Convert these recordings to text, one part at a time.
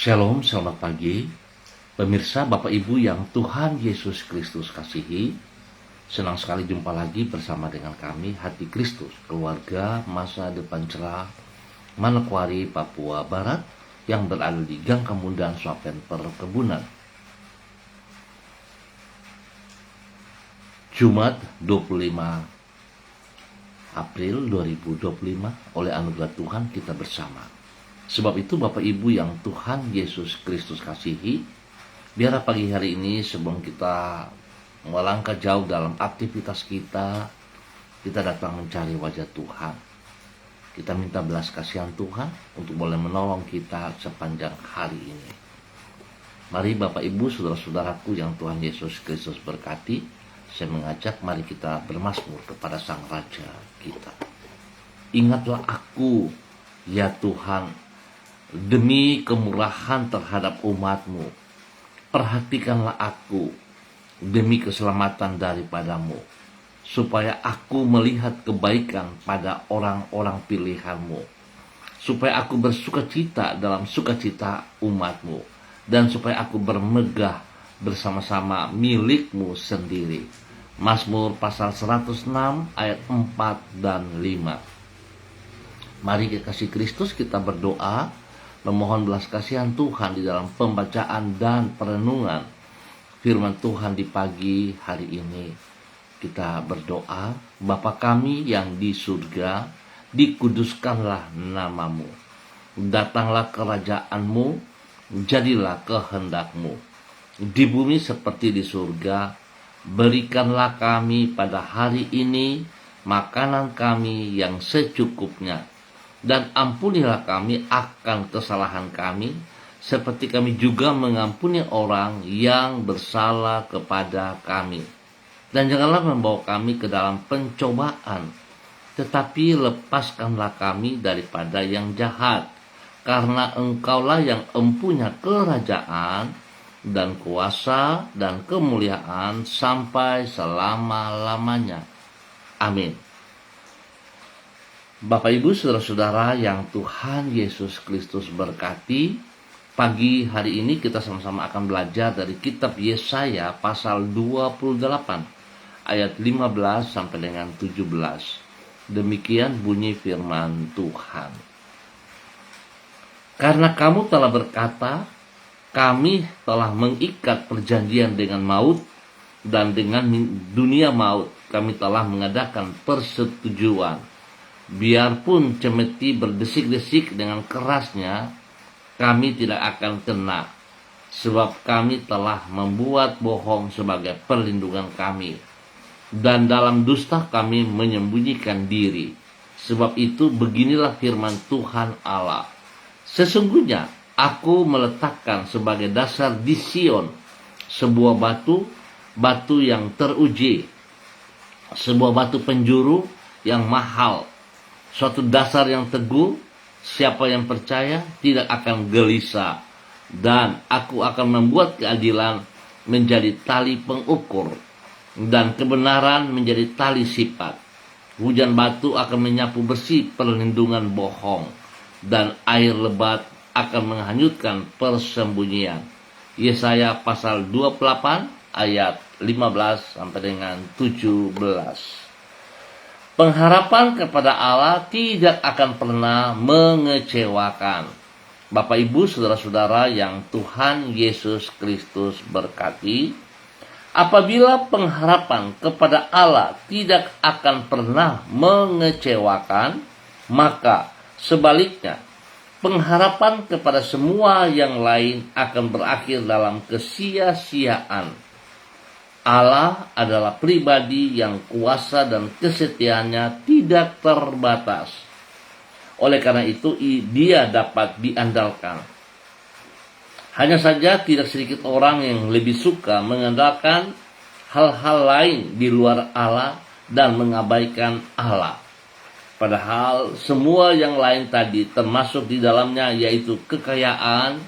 Shalom, selamat pagi. Pemirsa, Bapak Ibu yang Tuhan Yesus Kristus kasihi, senang sekali jumpa lagi bersama dengan kami, Hati Kristus, keluarga masa depan cerah, Manokwari, Papua Barat, yang berada di Gang Kemundan, Swapen Perkebunan. Jumat 25 April 2025, oleh anugerah Tuhan kita bersama. Sebab itu Bapak Ibu yang Tuhan Yesus Kristus kasihi, biarlah pagi hari ini sebelum kita melangkah jauh dalam aktivitas kita datang mencari wajah Tuhan. Kita minta belas kasihan Tuhan untuk boleh menolong kita sepanjang hari ini. Mari Bapak Ibu, saudara-saudaraku yang Tuhan Yesus Kristus berkati, saya mengajak mari kita bermazmur kepada Sang Raja kita. Ingatlah aku, ya Tuhan, demi kemurahan terhadap umat-Mu. Perhatikanlah aku demi keselamatan daripadamu, supaya aku melihat kebaikan pada orang-orang pilihan-Mu, supaya aku bersukacita dalam sukacita umat-Mu, dan supaya aku bermegah bersama-sama milik-Mu sendiri. Mazmur pasal 106 ayat 4 dan 5. Mari kekasih Kristus kita berdoa, memohon belas kasihan Tuhan di dalam pembacaan dan perenungan firman Tuhan di pagi hari ini. Kita berdoa, Bapa kami yang di surga, dikuduskanlah nama-Mu. Datanglah kerajaan-Mu, jadilah kehendak-Mu di bumi seperti di surga. Berikanlah kami pada hari ini makanan kami yang secukupnya, dan ampunilah kami akan kesalahan kami, seperti kami juga mengampuni orang yang bersalah kepada kami. Dan janganlah membawa kami ke dalam pencobaan, tetapi lepaskanlah kami daripada yang jahat. Karena Engkaulah yang empunya kerajaan dan kuasa dan kemuliaan sampai selama-lamanya. Amin. Bapak Ibu saudara-saudara yang Tuhan Yesus Kristus berkati, pagi hari ini kita sama-sama akan belajar dari kitab Yesaya pasal 28 ayat 15 sampai dengan 17. Demikian bunyi firman Tuhan. Karena kamu telah berkata, kami telah mengikat perjanjian dengan maut, dan dengan dunia maut kami telah mengadakan persetujuan. Biarpun cemeti berdesik-desik dengan kerasnya, kami tidak akan kena, sebab kami telah membuat bohong sebagai perlindungan kami, dan dalam dusta kami menyembunyikan diri. Sebab itu beginilah firman Tuhan Allah, sesungguhnya aku meletakkan sebagai dasar di Sion sebuah batu yang teruji, sebuah batu penjuru yang mahal, suatu dasar yang teguh. Siapa yang percaya tidak akan gelisah, dan aku akan membuat keadilan menjadi tali pengukur, dan kebenaran menjadi tali sipat. Hujan batu akan menyapu bersih perlindungan bohong, dan air lebat akan menghanyutkan persembunyian. Yesaya pasal 28 ayat 15 sampai dengan 17. Pengharapan kepada Allah tidak akan pernah mengecewakan. Bapak Ibu saudara-saudara yang Tuhan Yesus Kristus berkati, apabila pengharapan kepada Allah tidak akan pernah mengecewakan, maka sebaliknya pengharapan kepada semua yang lain akan berakhir dalam kesia-siaan. Allah adalah pribadi yang kuasa dan kesetiaannya tidak terbatas. Oleh karena itu dia dapat diandalkan. Hanya saja tidak sedikit orang yang lebih suka mengandalkan hal-hal lain di luar Allah dan mengabaikan Allah. Padahal semua yang lain tadi termasuk di dalamnya, yaitu kekayaan,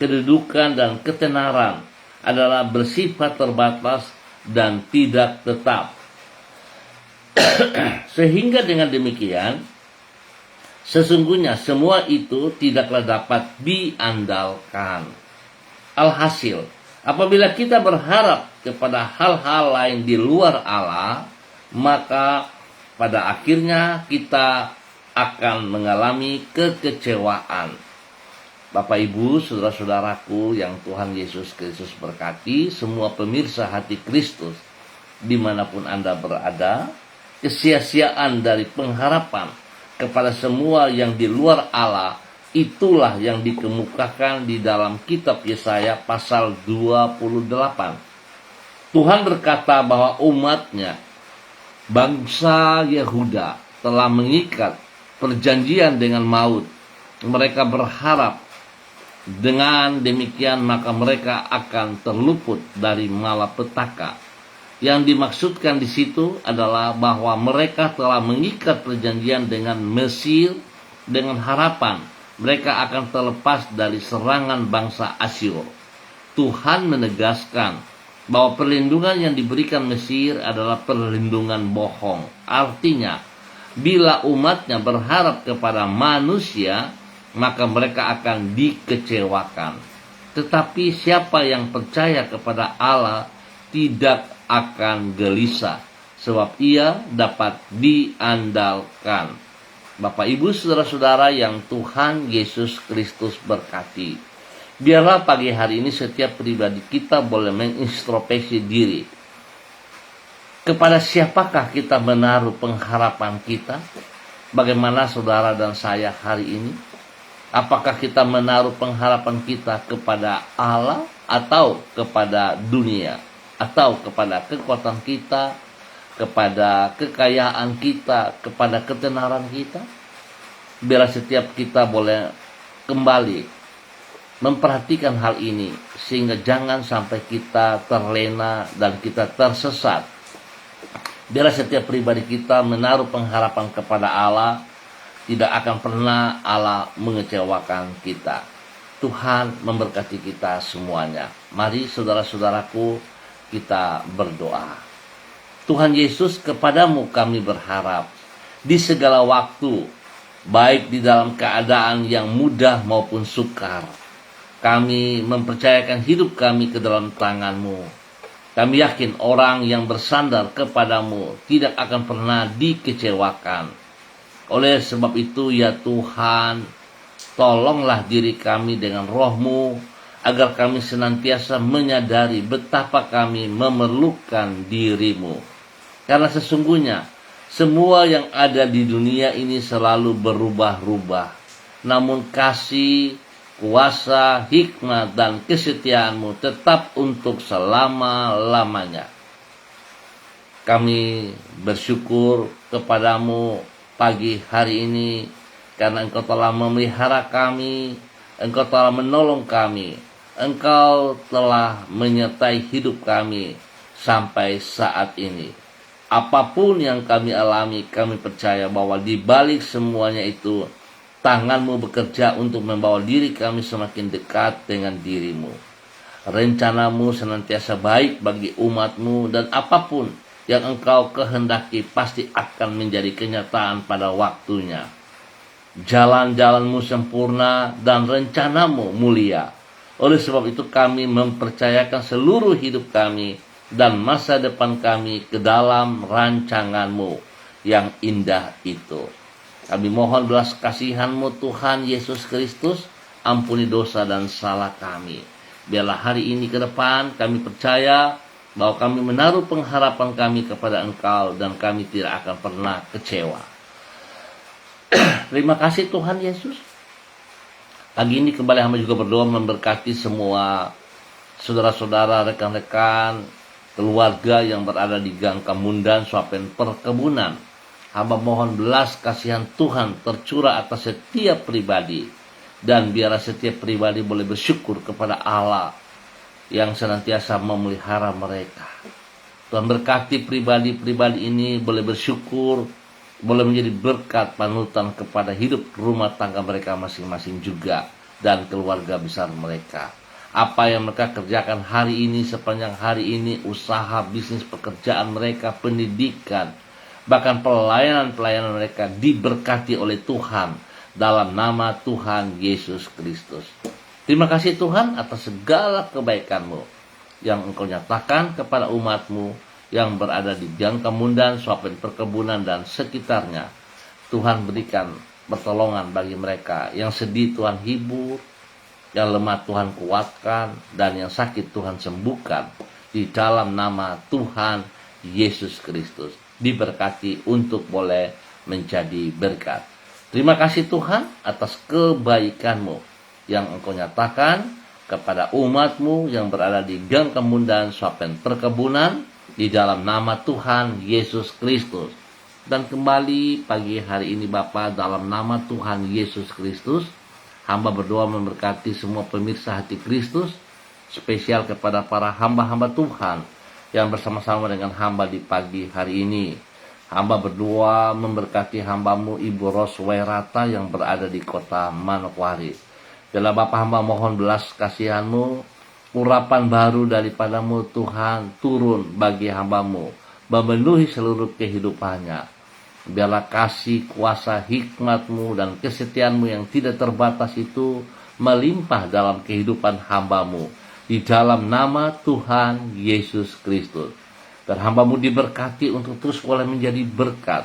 kedudukan, dan ketenaran, adalah bersifat terbatas dan tidak tetap. Sehingga dengan demikian, Sesungguhnya semua itu tidaklah dapat diandalkan. Alhasil, apabila kita berharap kepada hal-hal lain di luar Allah, maka pada akhirnya kita akan mengalami kekecewaan. Bapak Ibu, saudara-saudaraku yang Tuhan Yesus Kristus berkati, semua pemirsa hati Kristus, dimanapun Anda berada, kesia-siaan dari pengharapan kepada semua yang di luar Allah, itulah yang dikemukakan di dalam kitab Yesaya pasal 28. Tuhan berkata bahwa umatnya, bangsa Yehuda, telah mengikat perjanjian dengan maut. Mereka berharap dengan demikian maka mereka akan terluput dari malapetaka. Yang dimaksudkan di situ adalah bahwa mereka telah mengikat perjanjian dengan Mesir dengan harapan mereka akan terlepas dari serangan bangsa Asyur. Tuhan menegaskan bahwa perlindungan yang diberikan Mesir adalah perlindungan bohong. Artinya, bila umatnya berharap kepada manusia, maka mereka akan dikecewakan. Tetapi siapa yang percaya kepada Allah tidak akan gelisah, sebab ia dapat diandalkan. Bapak Ibu saudara-saudara yang Tuhan Yesus Kristus berkati, biarlah pagi hari ini setiap pribadi kita boleh mengintrospeksi diri. Kepada siapakah kita menaruh pengharapan kita? Bagaimana saudara dan saya hari ini? Apakah kita menaruh pengharapan kita kepada Allah atau kepada dunia? Atau kepada kekuatan kita, kepada kekayaan kita, kepada ketenaran kita? Biarlah setiap kita boleh kembali memperhatikan hal ini, sehingga jangan sampai kita terlena dan kita tersesat. Biarlah setiap pribadi kita menaruh pengharapan kepada Allah, tidak akan pernah Allah mengecewakan kita. Tuhan memberkati kita semuanya. Mari saudara-saudaraku, kita berdoa. Tuhan Yesus, kepadamu kami berharap di segala waktu, baik di dalam keadaan yang mudah maupun sukar. Kami mempercayakan hidup kami ke dalam tangan-Mu. Kami yakin orang yang bersandar kepadamu tidak akan pernah dikecewakan. Oleh sebab itu ya Tuhan, tolonglah diri kami dengan Roh-Mu, agar kami senantiasa menyadari betapa kami memerlukan diri-Mu. Karena sesungguhnya semua yang ada di dunia ini selalu berubah-ubah. Namun kasih, kuasa, hikmat, dan kesetiaan-Mu tetap untuk selama-lamanya. Kami bersyukur kepadamu pagi hari ini, karena Engkau telah memelihara kami, Engkau telah menolong kami, Engkau telah menyertai hidup kami sampai saat ini. Apapun yang kami alami, kami percaya bahwa di balik semuanya itu, tangan-Mu bekerja untuk membawa diri kami semakin dekat dengan diri-Mu. Rencana-Mu senantiasa baik bagi umat-Mu, dan apapun yang Engkau kehendaki pasti akan menjadi kenyataan pada waktunya. Jalan-jalan-Mu sempurna dan rencana-Mu mulia. Oleh sebab itu kami mempercayakan seluruh hidup kami dan masa depan kami ke dalam rancangan-Mu yang indah itu. Kami mohon belas kasihan-Mu Tuhan Yesus Kristus, ampuni dosa dan salah kami. Biarlah hari ini ke depan kami percaya bahwa kami menaruh pengharapan kami kepada Engkau dan kami tidak akan pernah kecewa. Terima kasih Tuhan Yesus. Pagi ini kembali hamba juga berdoa memberkati semua saudara-saudara, rekan-rekan, keluarga yang berada di Gang Kamundan, Swapen Perkebunan. Hamba mohon belas kasihan Tuhan tercurah atas setiap pribadi. Dan biarlah setiap pribadi boleh bersyukur kepada Allah yang senantiasa memelihara mereka. Tuhan berkati pribadi-pribadi ini boleh bersyukur, boleh menjadi berkat panutan kepada hidup rumah tangga mereka masing-masing juga dan keluarga besar mereka. Apa yang mereka kerjakan hari ini, sepanjang hari ini, usaha, bisnis, pekerjaan mereka, pendidikan, bahkan pelayanan-pelayanan mereka diberkati oleh Tuhan. dalam nama Tuhan Yesus Kristus. Terima kasih Tuhan atas segala kebaikan-Mu yang Engkau nyatakan kepada umat-Mu yang berada di Jangkamundan, Suapen Perkebunan, dan sekitarnya. Tuhan berikan pertolongan bagi mereka. Yang sedih Tuhan hibur, yang lemah Tuhan kuatkan, dan yang sakit Tuhan sembuhkan. Di dalam nama Tuhan Yesus Kristus. Diberkati untuk boleh menjadi berkat. Terima kasih Tuhan atas kebaikan-Mu yang Engkau nyatakan kepada umat-Mu yang berada di Jangkamundan, Suapen Perkebunan, di dalam nama Tuhan Yesus Kristus. Dan kembali pagi hari ini Bapa, dalam nama Tuhan Yesus Kristus, hamba berdoa memberkati semua pemirsa Hati Kristus, spesial kepada para hamba-hamba Tuhan yang bersama-sama dengan hamba di pagi hari ini. Hamba berdoa memberkati hamba-Mu Ibu Ros Wairata yang berada di kota Manokwari. Bila Bapa hamba mohon belas kasihan-Mu, urapan baru daripada-Mu Tuhan turun bagi hamba-Mu, memenuhi seluruh kehidupannya. Biarlah kasih, kuasa, hikmat-Mu dan kesetiaan-Mu yang tidak terbatas itu melimpah dalam kehidupan hamba-Mu. Di dalam nama Tuhan Yesus Kristus. Dan hamba-Mu diberkati untuk terus boleh menjadi berkat.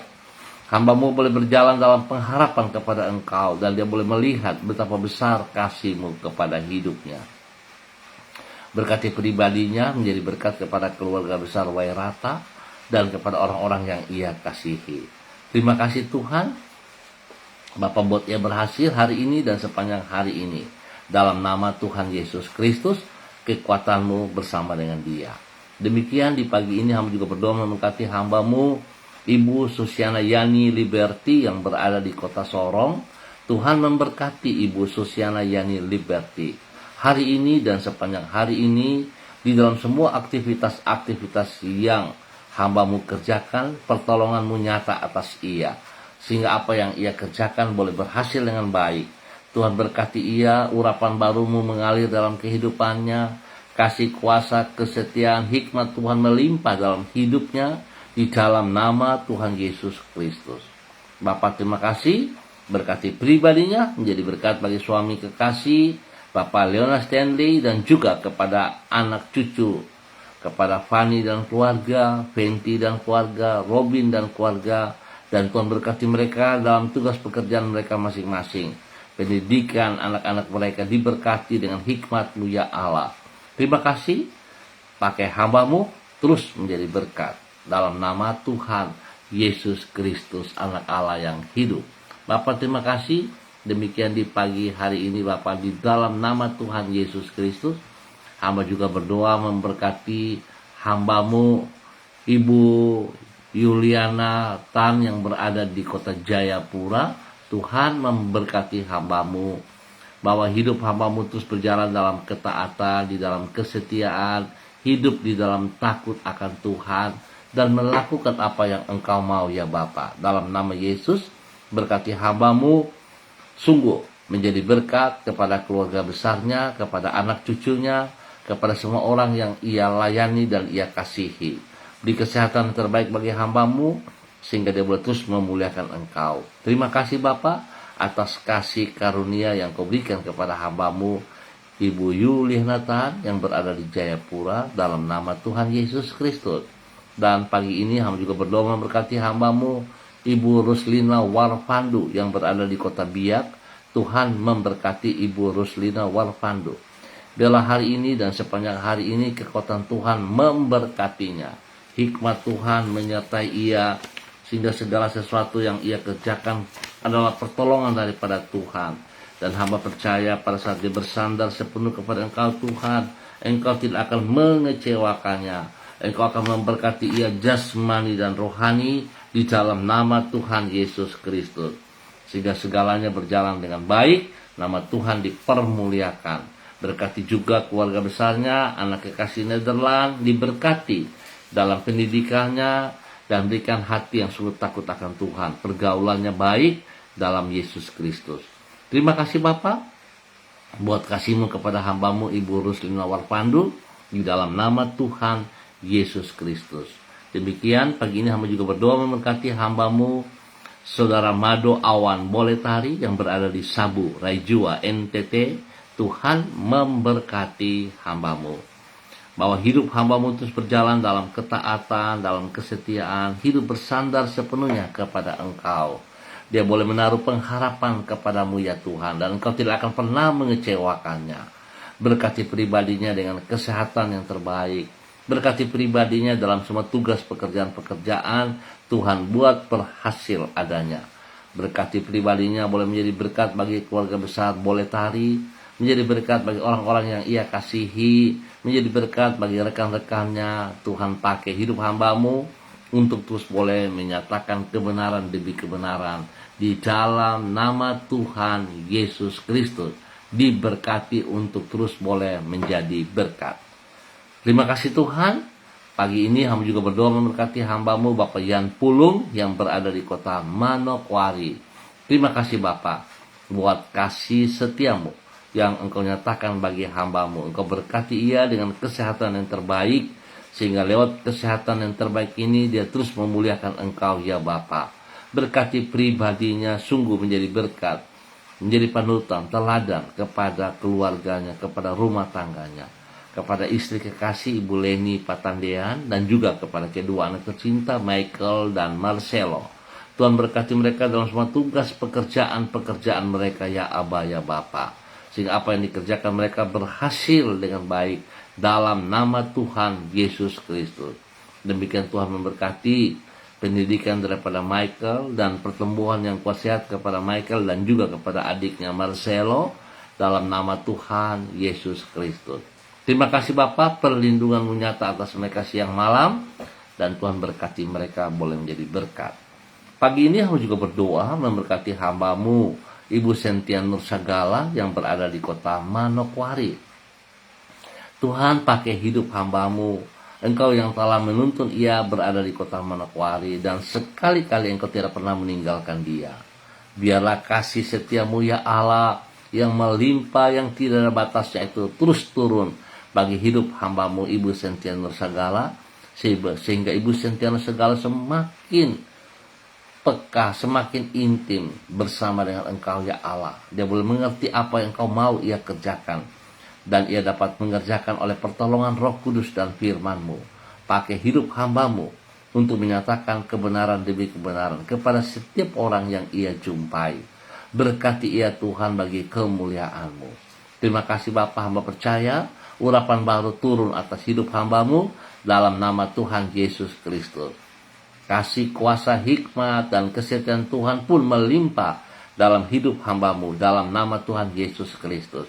Hamba-Mu boleh berjalan dalam pengharapan kepada Engkau. Dan dia boleh melihat betapa besar kasih-Mu kepada hidupnya. Berkati pribadinya menjadi berkat kepada keluarga besar Wairata. Dan kepada orang-orang yang ia kasihi. Terima kasih Tuhan. Bapak buat ia berhasil hari ini dan sepanjang hari ini. Dalam nama Tuhan Yesus Kristus. Kekuatan-Mu bersama dengan dia. Demikian di pagi ini hamba juga berdoa memberkati hamba-Mu Ibu Susiana Yani Liberty yang berada di kota Sorong. Tuhan memberkati Ibu Susiana Yani Liberty hari ini dan sepanjang hari ini di dalam semua aktivitas-aktivitas yang hamba-Mu kerjakan. Pertolongan-Mu nyata atas ia sehingga apa yang ia kerjakan boleh berhasil dengan baik. Tuhan berkati ia, urapan baru-Mu mengalir dalam kehidupannya, kasih kuasa, kesetiaan, hikmat Tuhan melimpah dalam hidupnya, di dalam nama Tuhan Yesus Kristus. Bapak terima kasih, berkati pribadinya, menjadi berkat bagi suami kekasih, Bapak Leona Stanley, dan juga kepada anak cucu, kepada Fanny dan keluarga, Fenty dan keluarga, Robin dan keluarga, dan Tuhan berkati mereka dalam tugas pekerjaan mereka masing-masing. Pendidikan anak-anak mereka diberkati dengan hikmat-Mu ya Allah. Terima kasih, pakai hamba-Mu terus menjadi berkat. Dalam nama Tuhan Yesus Kristus anak Allah yang hidup. Bapak terima kasih, demikian di pagi hari ini Bapak di dalam nama Tuhan Yesus Kristus. Hamba juga berdoa memberkati hamba-Mu Ibu Yuliana Tan yang berada di kota Jayapura. Tuhan memberkati hamba-Mu, bahwa hidup hamba-Mu terus berjalan dalam ketaatan, di dalam kesetiaan, hidup di dalam takut akan Tuhan, dan melakukan apa yang Engkau mau ya Bapa. Dalam nama Yesus, berkati hamba-Mu, sungguh menjadi berkat kepada keluarga besarnya, kepada anak cucunya, kepada semua orang yang ia layani dan ia kasihi. Beri kesehatan terbaik bagi hamba-Mu, sehingga dia boleh terus memuliakan Engkau. Terima kasih Bapa atas kasih karunia yang Kau berikan kepada hamba-Mu Ibu Yuliana Tan yang berada di Jayapura, dalam nama Tuhan Yesus Kristus. Dan pagi ini hamba juga berdoa memberkati hamba-Mu Ibu Ruslina Warfandu yang berada di kota Biak. Tuhan memberkati Ibu Ruslina Warfandu. Biarlah hari ini dan sepanjang hari ini kekuatan Tuhan memberkatinya. Hikmat Tuhan menyertai ia, sehingga segala sesuatu yang ia kerjakan adalah pertolongan daripada Tuhan. Dan hamba percaya pada saat dia bersandar sepenuh kepada Engkau Tuhan, Engkau tidak akan mengecewakannya. Engkau akan memberkati ia jasmani dan rohani di dalam nama Tuhan Yesus Kristus. Sehingga segalanya berjalan dengan baik, nama Tuhan dipermuliakan. Berkati juga keluarga besarnya, anak kekasih Nederland, diberkati dalam pendidikannya, dan berikan hati yang sungguh takut akan Tuhan. Pergaulannya baik dalam Yesus Kristus. Terima kasih Bapa buat kasih-Mu kepada hamba-Mu Ibu Ruslina Warfandu di dalam nama Tuhan Yesus Kristus. Demikian pagi ini hamba juga berdoa memberkati hamba-Mu Saudara Mado Awan Boletari yang berada di Sabu, Raijua, NTT, Tuhan memberkati hambamu. Bahwa hidup hambamu terus berjalan dalam ketaatan, dalam kesetiaan, hidup bersandar sepenuhnya kepada Engkau. Dia boleh menaruh pengharapan kepadamu ya Tuhan, dan Engkau tidak akan pernah mengecewakannya. Berkati pribadinya dengan kesehatan yang terbaik. Berkati pribadinya dalam semua tugas pekerjaan-pekerjaan, Tuhan buat berhasil adanya. Berkati pribadinya boleh menjadi berkat bagi keluarga besar Boletari, menjadi berkat bagi orang-orang yang ia kasihi, menjadi berkat bagi rekan-rekannya. Tuhan pakai hidup hambamu untuk terus boleh menyatakan kebenaran demi kebenaran di dalam nama Tuhan Yesus Kristus. Diberkati untuk terus boleh menjadi berkat. Terima kasih Tuhan. Pagi ini hamba juga berdoa memberkati hambamu Bapak Yan Pulung yang berada di kota Manokwari. Terima kasih Bapak buat kasih setiamu yang Engkau nyatakan bagi hambamu. Engkau berkati ia dengan kesehatan yang terbaik, sehingga lewat kesehatan yang terbaik ini dia terus memuliakan Engkau ya Bapa. Berkati pribadinya sungguh menjadi berkat, menjadi panutan, teladan kepada keluarganya, kepada rumah tangganya, kepada istri kekasih Ibu Leni Patandean, dan juga kepada kedua anak tercinta Michael dan Marcelo. Tuhan berkati mereka dalam semua tugas pekerjaan mereka ya Aba ya Bapa, sehingga apa yang dikerjakan mereka berhasil dengan baik dalam nama Tuhan Yesus Kristus. Demikian Tuhan memberkati pendidikan daripada Michael dan pertumbuhan yang kuat sehat kepada Michael dan juga kepada adiknya Marcelo dalam nama Tuhan Yesus Kristus. Terima kasih Bapak, perlindungan-Mu nyata atas mereka siang malam, dan Tuhan berkati mereka boleh menjadi berkat. Pagi ini aku juga berdoa memberkati hamba-Mu Ibu Sentian Nursagala yang berada di kota Manokwari. Tuhan pakai hidup hamba-Mu, Engkau yang telah menuntun ia berada di kota Manokwari, dan sekali-kali Engkau tidak pernah meninggalkan dia. Biarlah kasih setia-Mu ya Allah yang melimpah, yang tidak ada batasnya itu terus turun bagi hidup hamba-Mu Ibu Sentian Nursagala, sehingga Ibu Sentian Nursagala semakin peka, semakin intim bersama dengan Engkau ya Allah. Dia boleh mengerti apa yang Engkau mau ia kerjakan, dan ia dapat mengerjakan oleh pertolongan Roh Kudus dan firman-Mu. Pakai hidup hamba-Mu untuk menyatakan kebenaran demi kebenaran kepada setiap orang yang ia jumpai. Berkati ia Tuhan bagi kemuliaan-Mu. Terima kasih Bapa, hamba percaya urapan baru turun atas hidup hamba-Mu dalam nama Tuhan Yesus Kristus. Kasih kuasa hikmat dan kesetiaan Tuhan pun melimpah dalam hidup hamba-Mu dalam nama Tuhan Yesus Kristus.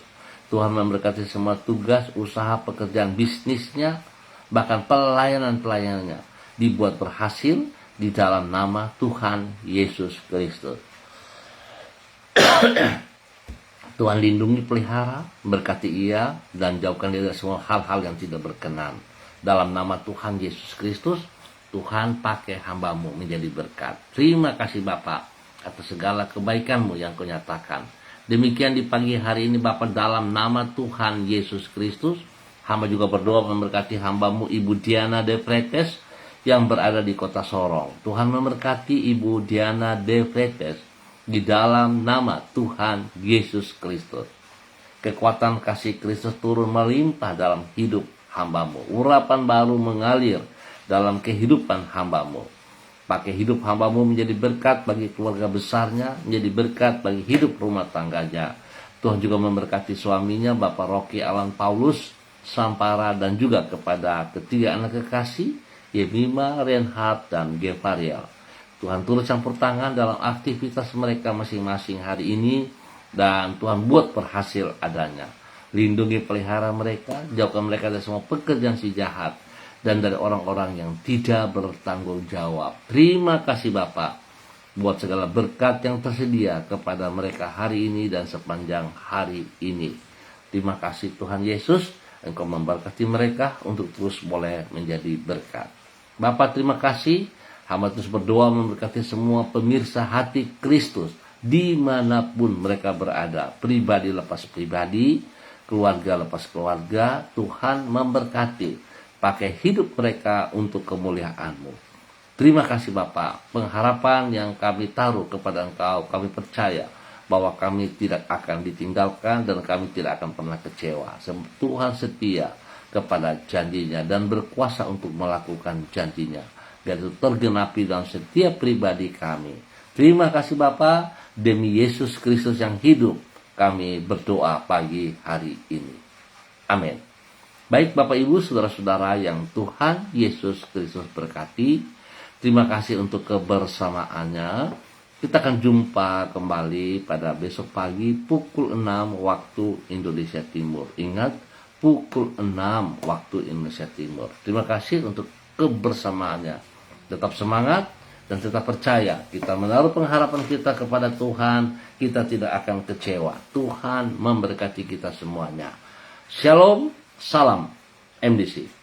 Tuhan memberkati semua tugas, usaha, pekerjaan bisnisnya, bahkan pelayanan-pelayanannya dibuat berhasil di dalam nama Tuhan Yesus Kristus. Tuhan lindungi, pelihara, berkati ia, dan jauhkan dia dari semua hal-hal yang tidak berkenan. Dalam nama Tuhan Yesus Kristus, Tuhan pakai hamba-Mu menjadi berkat. Terima kasih Bapak atas segala kebaikan-Mu yang Kau nyatakan. Demikian di pagi hari ini Bapak, dalam nama Tuhan Yesus Kristus, hamba juga berdoa memberkati hamba-Mu Ibu Diana De Fretes yang berada di kota Sorong. Tuhan memberkati Ibu Diana De Fretes di dalam nama Tuhan Yesus Kristus. Kekuatan kasih Kristus turun melimpah dalam hidup hamba-Mu. Urapan baru mengalir dalam kehidupan hamba-Mu. Pakai hidup hamba-Mu menjadi berkat bagi keluarga besarnya, menjadi berkat bagi hidup rumah tangganya. Tuhan juga memberkati suaminya Bapak Rocky Alan Paulus Sampara, dan juga kepada ketiga anak kekasih Yemima, Reinhard, dan Gevariel. Tuhan turut campur tangan dalam aktivitas mereka masing-masing hari ini, dan Tuhan buat berhasil adanya. Lindungi, pelihara mereka, jauhkan mereka dari semua pekerjaan si jahat dan dari orang-orang yang tidak bertanggung jawab. Terima kasih Bapak buat segala berkat yang tersedia kepada mereka hari ini dan sepanjang hari ini. Terima kasih Tuhan Yesus, Engkau memberkati mereka untuk terus boleh menjadi berkat. Bapak terima kasih, hamba terus berdoa memberkati semua pemirsa hati Kristus dimanapun mereka berada, pribadi lepas pribadi, keluarga lepas keluarga. Tuhan memberkati, pakai hidup mereka untuk kemuliaan-Mu. Terima kasih Bapak, pengharapan yang kami taruh kepada Engkau, kami percaya bahwa kami tidak akan ditinggalkan dan kami tidak akan pernah kecewa. Tuhan setia kepada janjinya dan berkuasa untuk melakukan janjinya. Biar itu tergenapi dalam setiap pribadi kami. Terima kasih Bapa, demi Yesus Kristus yang hidup, kami berdoa pagi hari ini. Amin. Baik Bapak Ibu, saudara-saudara yang Tuhan Yesus Kristus berkati, terima kasih untuk kebersamaannya. Kita akan jumpa kembali pada besok pagi pukul 6 waktu Indonesia Timur. Ingat, pukul 6 waktu Indonesia Timur. Terima kasih untuk kebersamaannya. Tetap semangat dan tetap percaya. Kita menaruh pengharapan kita kepada Tuhan. Kita tidak akan kecewa. Tuhan memberkati kita semuanya. Shalom, salam MDC.